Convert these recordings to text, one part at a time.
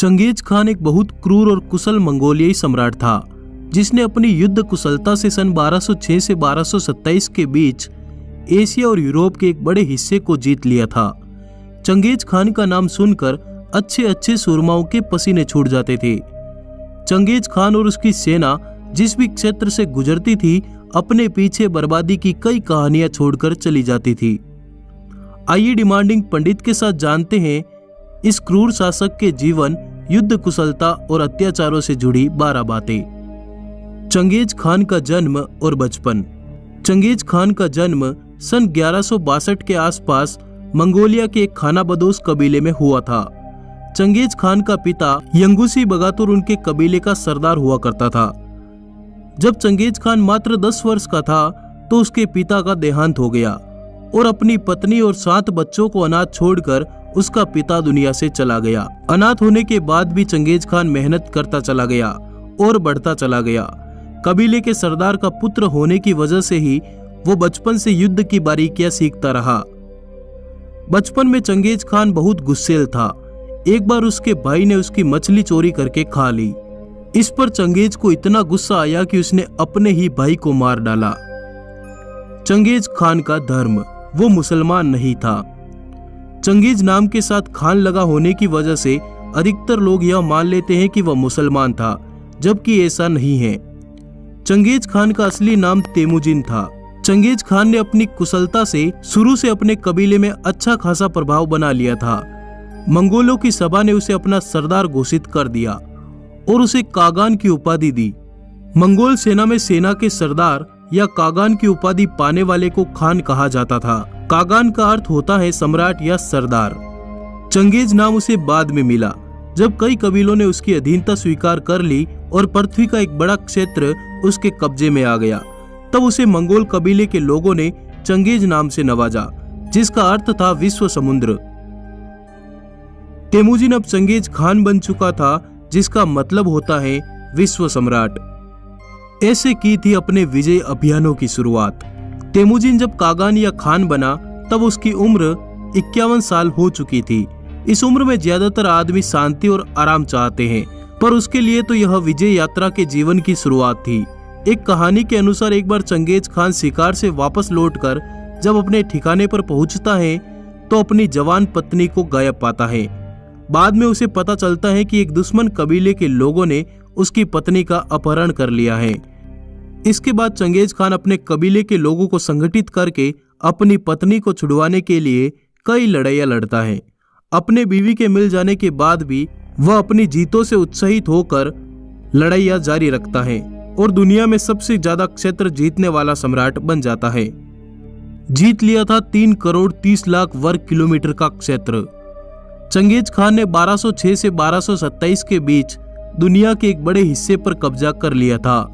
Genghis Khan एक बहुत क्रूर और कुशल मंगोलियाई सम्राट था, जिसने अपनी युद्ध कुशलता से सन 1206 से 1227 के बीच एशिया और यूरोप के एक बड़े हिस्से को जीत लिया था। चंगेज खान का नाम सुनकर अच्छे अच्छे सूरमाओं के पसीने छूट जाते थे। चंगेज खान और उसकी सेना जिस भी क्षेत्र से गुजरती थी, अपने पीछे बर्बादी की कई कहानियां छोड़कर चली जाती थी। आइए डिमांडिंग पंडित के साथ जानते हैं इस क्रूर शासक के जीवन, युद्ध कुशलता और अत्याचारों से जुड़ी 12 बातें। चंगेज खान का जन्म और बचपन। चंगेज खान का जन्म सन 1162 के आसपास मंगोलिया के एक खानाबदोश कबीले में हुआ था। चंगेज खान का पिता यंगुसी बगातुर उनके कबीले का सरदार हुआ करता था। जब चंगेज खान मात्र 10 वर्ष का था तो उसके पिता का देहांत हो गया और अपनी पत्नी और 7 बच्चों को अनाथ छोड़कर उसका पिता दुनिया से चला गया। अनाथ होने के बाद भी चंगेज खान मेहनत करता चला गया और बढ़ता चला गया। कबीले के सरदार का पुत्र होने की वजह से ही वो बचपन से युद्ध की बारीकियां सीखता रहा। बचपन में चंगेज खान बहुत गुस्सैल था। एक बार उसके भाई ने उसकी मछली चोरी करके खा ली। इस पर चंगेज को इतना गुस्सा आया कि उसने अपने ही भाई को मार डाला। चंगेज खान का धर्म, वो मुसलमान नहीं था। चंगेज नाम के साथ खान लगा होने की वजह से अधिकतर लोग यह मान लेते हैं कि वह मुसलमान था, जबकि ऐसा नहीं है। चंगेज खान का असली नाम तेमुजिन था। चंगेज खान ने अपनी कुशलता से शुरू से अपने कबीले में अच्छा खासा प्रभाव बना लिया था। मंगोलों की सभा ने उसे अपना सरदार घोषित कर दिया और उसे कागान की उपाधि दी। मंगोल सेना में सेना के सरदार या कागान की उपाधि पाने वाले को खान कहा जाता था। कागान का अर्थ होता है सम्राट या सरदार। चंगेज नाम उसे बाद में मिला, जब कई कबीलों ने उसकी अधीनता स्वीकार कर ली और पृथ्वी का एक बड़ा क्षेत्र उसके कब्जे में आ गया। तब उसे मंगोल कबीले के लोगों ने चंगेज नाम से नवाजा, जिसका अर्थ था विश्व समुद्र। तेमुजिन अब चंगेज खान बन चुका था, जिसका मतलब होता है विश्व सम्राट। ऐसे की थी अपने विजय अभियानों की शुरुआत। तेमुजिन जब कागान या खान बना तब उसकी उम्र 51 साल हो चुकी थी। इस उम्र में ज्यादातर आदमी शांति और आराम चाहते हैं, पर उसके लिए तो यह विजय यात्रा के जीवन की शुरुआत थी। एक कहानी के अनुसार एक बार चंगेज खान शिकार से वापस लौटकर जब अपने ठिकाने पर पहुंचता है तो अपनी जवान पत्नी को गायब पाता है। बाद में उसे पता चलता है कि एक दुश्मन कबीले के लोगों ने उसकी पत्नी का अपहरण कर लिया है। इसके बाद चंगेज खान अपने कबीले के लोगों को संगठित करके अपनी पत्नी को छुड़वाने के लिए कई लड़ाइयां लड़ता है। अपने बीवी के मिल जाने के बाद भी वह अपनी जीतों से उत्साहित होकर लड़ाइयां जारी रखता है और दुनिया में सबसे ज्यादा क्षेत्र जीतने वाला सम्राट बन जाता है। जीत लिया था 3 करोड़ 30 लाख वर्ग किलोमीटर का क्षेत्र। चंगेज खान ने 1206 से 1227 के बीच दुनिया के एक बड़े हिस्से पर कब्जा कर लिया था,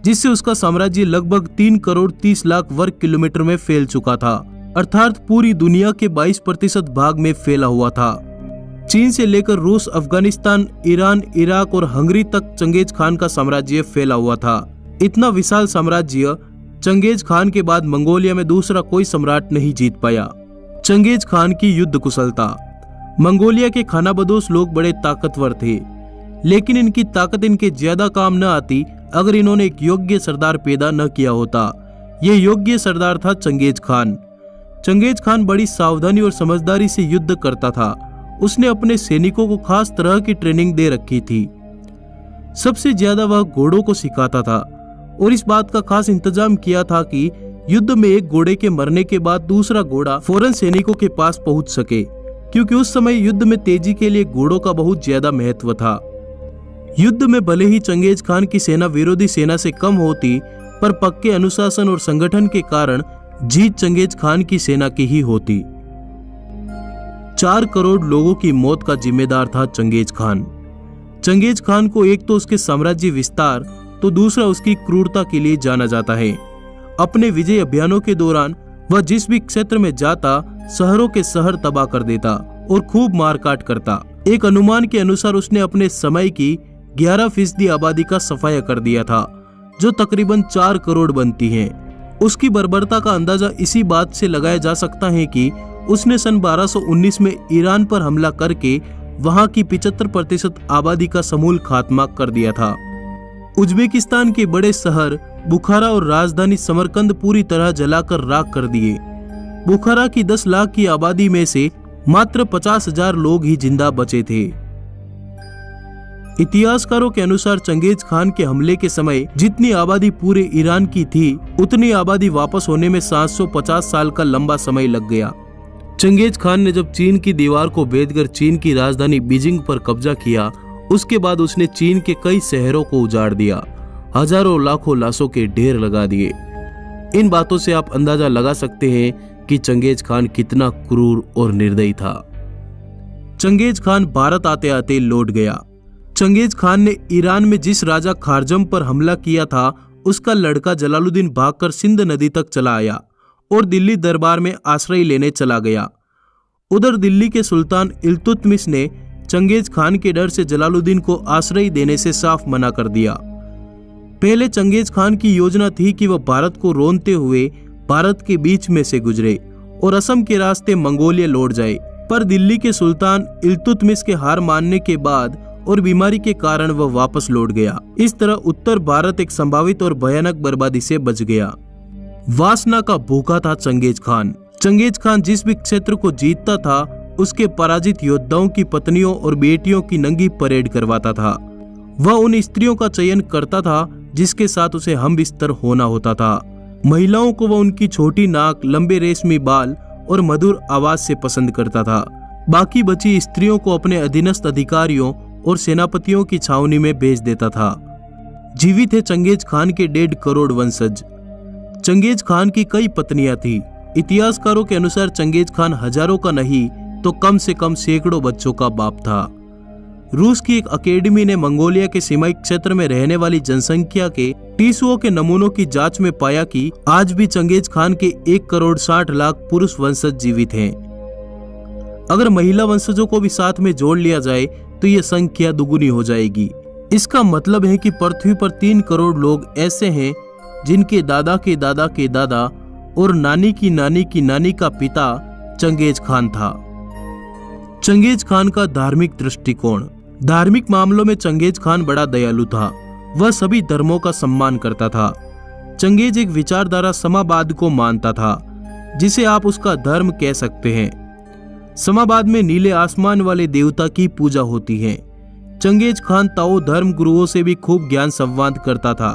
जिससे उसका साम्राज्य लगभग 3 करोड़ 30 लाख वर्ग किलोमीटर में फैल चुका था, अर्थात पूरी दुनिया के 22% भाग में फैला हुआ था। चीन से लेकर रूस, अफगानिस्तान, ईरान, इराक और हंगरी तक चंगेज खान का साम्राज्य फैला हुआ था। इतना विशाल साम्राज्य चंगेज खान के बाद मंगोलिया में दूसरा कोई सम्राट नहीं जीत पाया। चंगेज खान की युद्ध कुशलता। मंगोलिया के खानाबदोश लोग बड़े ताकतवर थे, लेकिन इनकी ताकत इनके ज्यादा काम न आती अगर इन्होंने एक योग्य सरदार पैदा न किया होता। ये योग्य सरदार था चंगेज खान। चंगेज खान बड़ी सावधानी और समझदारी से युद्ध करता था। उसने अपने सैनिकों को खास तरह की ट्रेनिंग दे रखी थी। सबसे ज्यादा वह घोड़ों को सिखाता था और इस बात का खास इंतजाम किया था कि युद्ध में एक घोड़े के मरने के बाद दूसरा घोड़ा फौरन सैनिकों के पास पहुंच सके, क्योंकि उस समय युद्ध में तेजी के लिए घोड़ों का बहुत ज्यादा महत्व था। युद्ध में भले ही चंगेज खान की सेना विरोधी सेना से कम होती, पर पक्के अनुशासन और संगठन के कारण जीत चंगेज खान की सेना की ही होती। 4 करोड़ लोगों की मौत का जिम्मेदार था चंगेज खान। चंगेज खान को एक तो उसके साम्राज्य विस्तार तो दूसरा उसकी क्रूरता के लिए जाना जाता है। अपने विजय अभियानों के दौरान वह जिस भी क्षेत्र में जाता, शहरों के शहर तबाह कर देता और खूब मारकाट करता। एक अनुमान के अनुसार उसने अपने समय की 11% आबादी का सफाया कर दिया था, जो तकरीबन 4 करोड़ बनती है। उसकी बर्बरता का अंदाजा इसी बात से लगाया जा सकता है कि उसने सन 1219 में ईरान पर हमला करके वहां की 75% आबादी का समूल खात्मा कर दिया था। उज्बेकिस्तान के बड़े शहर बुखारा और राजधानी समरकंद पूरी तरह जलाकर राख कर दिए। बुखारा की 10 लाख की आबादी में से मात्र 50,000 लोग ही जिंदा बचे थे। इतिहासकारों के अनुसार चंगेज खान के हमले के समय जितनी आबादी पूरे ईरान की थी, उतनी आबादी वापस होने में 750 साल का लंबा समय लग गया। चंगेज खान ने जब चीन की दीवार को भेदकर चीन की राजधानी बीजिंग पर कब्जा किया, उसके बाद उसने चीन के कई शहरों को उजाड़ दिया, हजारों लाखों लाशों के ढेर लगा दिए। इन बातों से आप अंदाजा लगा सकते हैं कि चंगेज खान कितना क्रूर और निर्दयी था। चंगेज खान भारत आते आते लौट गया। चंगेज खान ने ईरान में जिस राजा खारजम पर हमला किया था, उसका लड़का जलालुद्दीन भागकर सिंध नदी तक चला आया और दिल्ली दरबार में आश्रय लेने चला गया। उधर दिल्ली के सुल्तान इल्तुतमिश ने चंगेज खान के डर से जलालुद्दीन को आश्रय देने से साफ मना कर दिया। पहले चंगेज खान की योजना थी कि वह भारत को रोंदते हुए भारत के बीच में से गुजरे और असम के रास्ते मंगोलिया लौट जाए, पर दिल्ली के सुल्तान इल्तुतमिश के हार मानने के बाद और बीमारी के कारण वह वापस लौट गया। इस तरह उत्तर भारत एक संभावित और भयानक बर्बादी से बच गया। वासना का भूखा था चंगेज खान। चंगेज खान जिस भी क्षेत्र को जीतता था, उसके पराजित योद्धाओं की पत्नियों और बेटियों की नंगी परेड करवाता था। वह उन स्त्रियों का चयन करता था जिसके साथ उसे हम बिस्तर होना होता था। महिलाओं को वह उनकी छोटी नाक, लंबे रेशमी बाल और मधुर आवाज से पसंद करता था। बाकी बची स्त्रियों को अपने अधीनस्थ अधिकारियों और सेनापतियों की छावनी में भेज देता था। जीवित है चंगेज खान के 1.5 करोड़ वंशज। चंगेज खान की कई पत्नियां थी। इतिहासकारों के अनुसार चंगेज खान हजारों का नहीं तो कम से कम सैकड़ों बच्चों का बाप था। रूस की एक अकेडमी ने मंगोलिया के सीमाई क्षेत्र में रहने वाली जनसंख्या के टिश्यूओं के नमूनों की जांच में पाया कि आज भी चंगेज खान के 1 करोड़ 60 लाख पुरुष वंशज जीवित हैं। अगर महिला वंशजों को भी साथ में जोड़ लिया जाए तो यह संख्या दुगुनी हो जाएगी। इसका मतलब है कि पृथ्वी पर 3 करोड़ लोग ऐसे हैं जिनके दादा के दादा के दादा और नानी की नानी की नानी का पिता चंगेज खान था। चंगेज खान का धार्मिक दृष्टिकोण। धार्मिक मामलों में चंगेज खान बड़ा दयालु था। वह सभी धर्मों का सम्मान करता था। चंगेज एक विचारधारा समावाद को मानता था, जिसे आप उसका धर्म कह सकते हैं। समावाद में नीले आसमान वाले देवता की पूजा होती है। चंगेज खान ताओ धर्म गुरुओं से भी खूब ज्ञान संवाद करता था।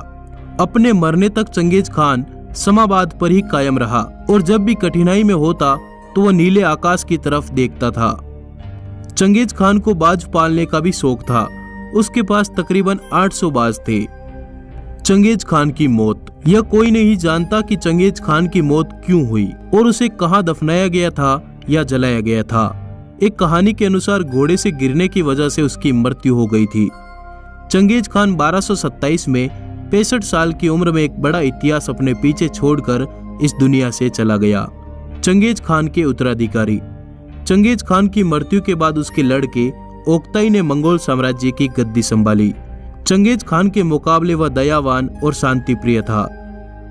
अपने मरने तक चंगेज खान समावाद पर ही कायम रहा और जब भी कठिनाई में होता तो वह नीले आकाश की तरफ देखता था। चंगेज खान को बाज पालने का भी शौक था। उसके पास तकरीबन 800 बाज थे। चंगेज खान की मौत। यह कोई नहीं जानता कि चंगेज खान की मौत क्यों हुई और उसे कहां दफनाया गया था या जलाया गया था। एक कहानी के अनुसार घोड़े से गिरने की वजह से उसकी मृत्यु हो गई थी। चंगेज खान 1227 में 65 साल की उम्र में एक बड़ा इतिहास अपने पीछे छोड़कर इस दुनिया से चला गया। चंगेज खान के उत्तराधिकारी। चंगेज खान की मृत्यु के बाद उसके लड़के ओक्ताई ने मंगोल साम्राज्य की गद्दी संभाली। चंगेज खान के मुकाबले वह दयावान और शांति प्रिय था।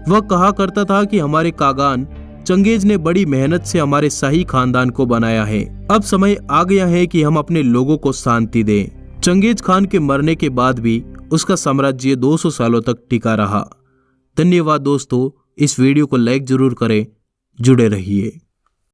वह कहा करता था कि हमारे कागान चंगेज ने बड़ी मेहनत से हमारे शाही खानदान को बनाया है। अब समय आ गया है कि हम अपने लोगों को शांति दें। चंगेज खान के मरने के बाद भी उसका साम्राज्य 200 सालों तक टिका रहा। धन्यवाद दोस्तों, इस वीडियो को लाइक जरूर करें, जुड़े रहिए।